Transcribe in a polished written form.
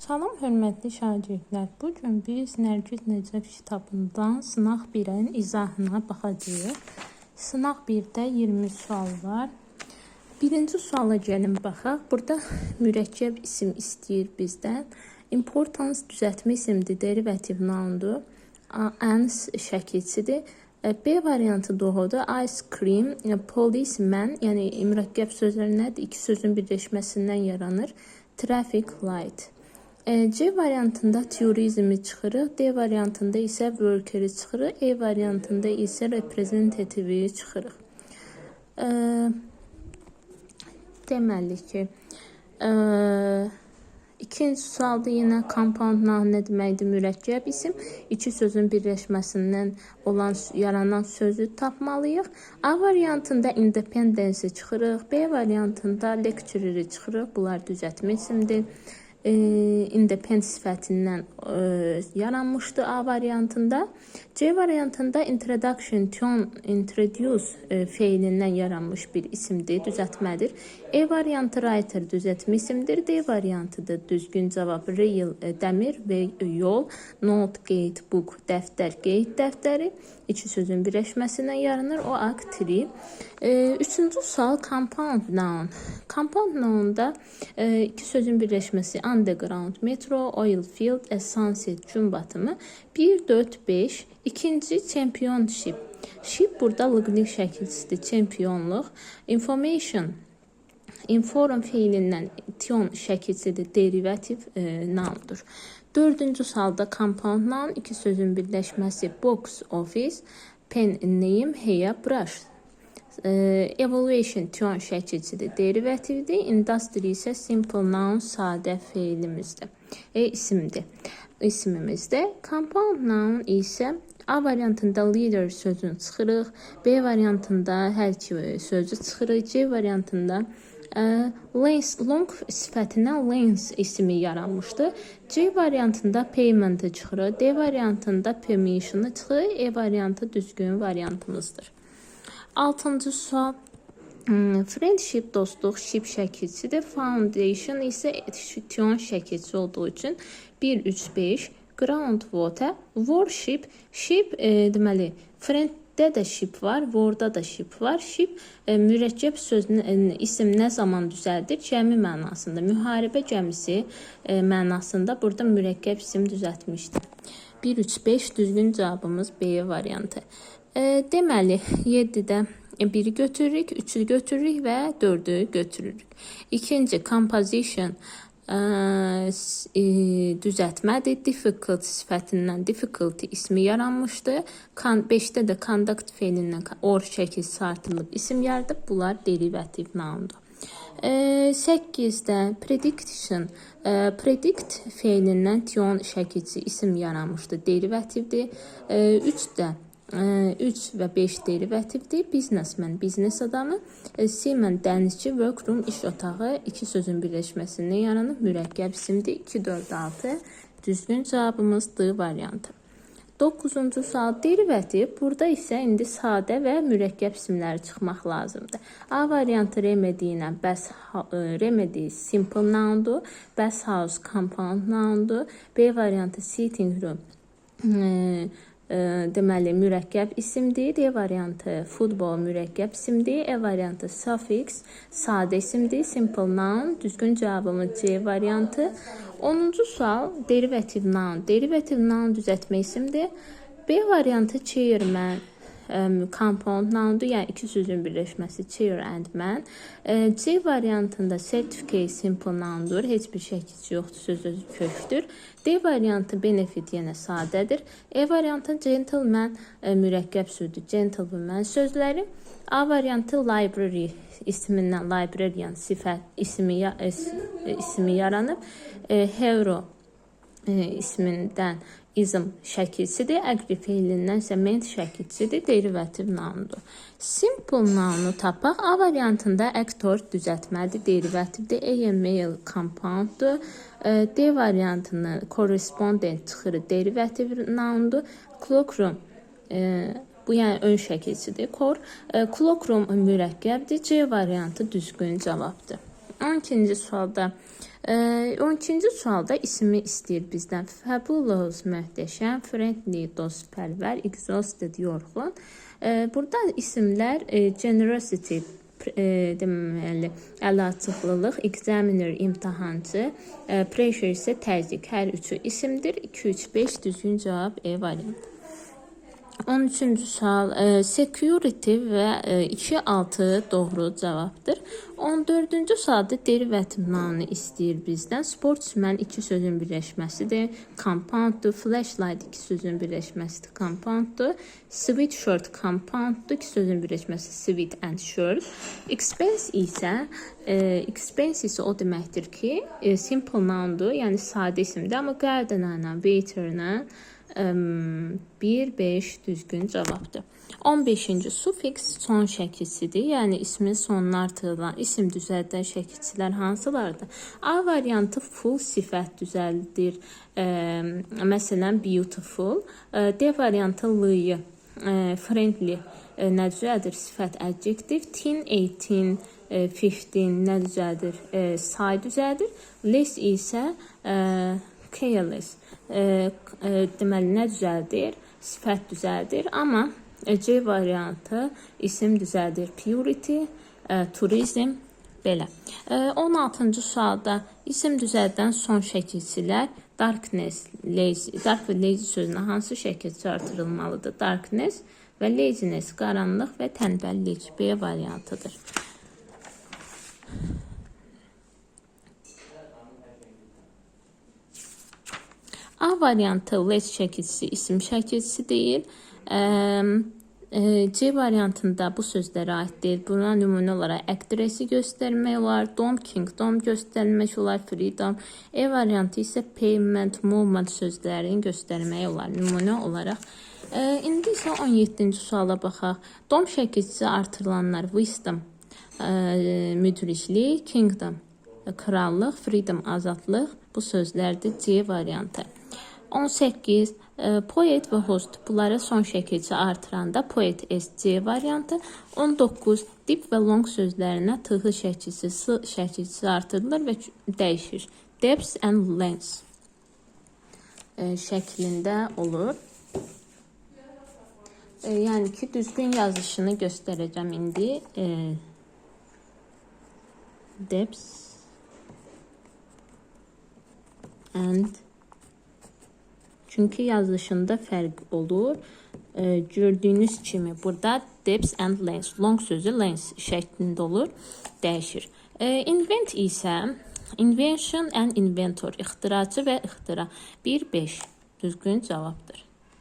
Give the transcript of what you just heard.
Salam hörmətli şagirdlər. Bu gün biz Nərgiz Nəcəf kitabından sınaq 1-in izahına baxacağıq. Sınaq 1-də 20 sual var. Birinci suala gəlin baxaq. Burada mürəkkəb isim istəyir bizdən. Importance düzəltmə isimdir, derivative noundur. Ans şəkilçidir. B variantı doğrudur. Ice cream, policeman, yəni mürəkkəb sözlər nədir? İki sözün birləşməsindən yaranır. Traffic light. C variantında turizmi çıxırıq, D variantında isə workeri çıxırıq, E variantında isə reprezentativi çıxırıq. Deməli ki, ikinci sualda yenə compound noun nə deməkdir? Mürəkkəb isim. İki sözün birləşməsindən yaranan sözü tapmalıyıq. A variantında independence çıxırıq, B variantında lecturer çıxırıq. Bunlar düzəltmə isimdir. Independent sifətindən yaranmışdı A variantında. C variantında introduction, tune, introduce feilindən yaranmış bir isimdir, düzəltmədir. E variantı writer düzəltmə isimdir. D variantı da düzgün cavab rail, dəmir və yol, note, gate, book, dəftər, qeyd dəftəri. İki sözün birləşməsindən yaranır. O aktiri. Üçüncü sual compound noun. Compound nounda iki sözün birləşməsi underground, metro, oil field, sunset, gün batımı. 1, 4, 5. İkinci championship. Ship burada lığnik şəkilçisidir, çempionluq. Information, inform feilindən tion şəkilçisidir, derivative noundur. Dördüncü sualda compound noun, iki sözün birləşməsi box, office, pen, name, hair, brush. Evaluation tion şəkilçisidir, derivativdir. Industry isə simple noun, sadə feilimizdir. İsimimizdir. Compound noun isə A variantında leader sözünü çıxırıq, B variantında hər iki sözü çıxırıq, C variantında lens, long sifətindən lens ismi yaranmışdı. C variantında payment'ı çıxırıq, D variantında permission'ı çıxırıq, E variantı düzgün variantımızdır. Altıncı sual. Friendship, dostluq, ship şəkilçisidir. Foundation isə tion şəkilçisi olduğu üçün 1, 3, 5. Groundwater, worship, ship deməli, frienddə də ship var, warda da ship var. Ship mürəkkəb sözünün isim nə zaman düzəldir? Gəmi mənasında, müharibə gəmisi mənasında burada mürəkkəb isim düzəltmişdir. 1, 3, 5 düzgün cavabımız B variantı. Deməli, 7-də 1-i götürürük, 3-ü götürürük və 4-ü götürürük. İkinci, composition düzəltmədir. Difficult sifətindən difficulty ismi yaranmışdı. 5-də də conduct feilindən or şəkilsi artırılıb isim yaradıb. Bunlar derivative noundur. 8-də prediction, predict feilindən tion şəkilsi isim yaranmışdı. Derivativdir. 3-də 3 və 5 derivativdir. Businessman, biznes adamı. Seaman, dənizçi, workroom, iş otağı. İki sözün birləşməsindən yaranıb mürəkkəb isimdir. 2, 4, 6. Düzgün cavabımız D variantı. 9-cu sual derivativ. Burada isə indi sadə və mürəkkəb isimləri çıxmaq lazımdır. A variantı remedy ilə remedy simple noundur. Bath house compound noundur. B variantı sitting room deməli mürəkkəb isimdir. D variantı futbol mürəkkəb isimdir. E variantı suffix sadə isimdir. Simple noun. Düzgün cavabımız C variantı. 10-cu sual derivative noun. Derivative noun düzəltmə isimdir. B variantı chairman compound noundur. Yəni iki sözün birləşməsi chair and man. C variantında certificate simple noundur. Heç bir şəkilçi yoxdur, söz özü kökdür. D variantı benefit yenə sadədir. E variantı gentleman mürəkkəb sözdür. Gentleman sözləri. A variantı library ismindən librarian sifət ismi yaranıb. Hero ismindən ism şəkilçisidir. Agree feilindən isə ment şəkilçisidir. Derivative noundur. Simple nounu tapaq. A variantında actor düzəltmədir. Derivativdir. A male compounddur. D variantını correspondent çıxırı. Derivative noundur. Cloakroom bu yəni ön şəkilçisidir. Cloakroom mürəkkəbdir. C variantı düzgün cavabdır. 12-ci sualda 12-ci sualda ismi istəyir bizdən. Fabulous, möhtəşəm, friendly, dostpərvər, exhausted, yorğun. Burada isimlər generosity, deməli, əlaçıqlılıq, examiner, imtahancı, pressure isə təzyiq. Hər üçü isimdir. 2, 3, 5 düzgün cavab E variantı. 13-cü sual security və 2, 6 doğru cavabdır. 14-cü sualda derivativ nounu istəyir bizdən. Sportsman 2 sözün birləşməsidir. Compounddur. Flashlight 2 sözün birləşməsidir. Compounddur. Sweatshirt compounddur. 2 sözün birləşməsi sweat and shirt. Expense isə o deməkdir ki, simple noundur, yəni sadə isimdir, amma gardener ilə, waiter ilə 1, 5 düzgün cavabdır. 15-ci sufiks son şəkilçidir. Yəni ismin sonuna artırılan isim düzəldən şəkilçilər hansılardır? A variantı full sifət düzəldir. Məsələn, beautiful. D variantı lı, friendly nə düzəldir? Sifət adjective. Teen, 18, 15 nə düzəldir? Say düzəldir. Less isə careless. Deməli, nə düzəldir? Sifət düzəldir. Amma C variantı isim düzəldir. Purity, turizm, belə. 16-cı sualda isim düzəldən son şəkilçilər darkness, lazy. Dark və lazy sözünə hansı şəkilçi artırılmalıdır? Darkness və laziness, qaranlıq və tənbəllik. B variantıdır. A variantı less şəkilçisi isim şəkilçisi deyil. C variantında bu sözlərə aid deyil. Buna nümunə olaraq actress-i göstərmək olar, dom, kingdom göstərmək olar, freedom. E variantı isə payment, movement sözlərini göstərmək olar nümunə olaraq. İndi isə 17-ci suala baxaq. Dom şəkilçisi artırılanlar wisdom, müdriklik, kingdom, krallıq, freedom, azadlıq bu sözlərdir. C variantı. 18. Poet və host. Bunları son şəkilçi artıranda poet S, C variantı. 19. Deep və long sözlərinə tığı şəkilçisi artırılır və dəyişir. Depth and length şəklində olur. Yəni ki, düzgün yazışını göstərəcəm indi. Depth and, çünki yazışında fərq olur. Gördüyünüz kimi burada depth and length, long sözü length şəklində olur, dəyişir. Invent isə invention and inventor, ixtiraçı və ixtira. 1, 5 düzgün cavabdır.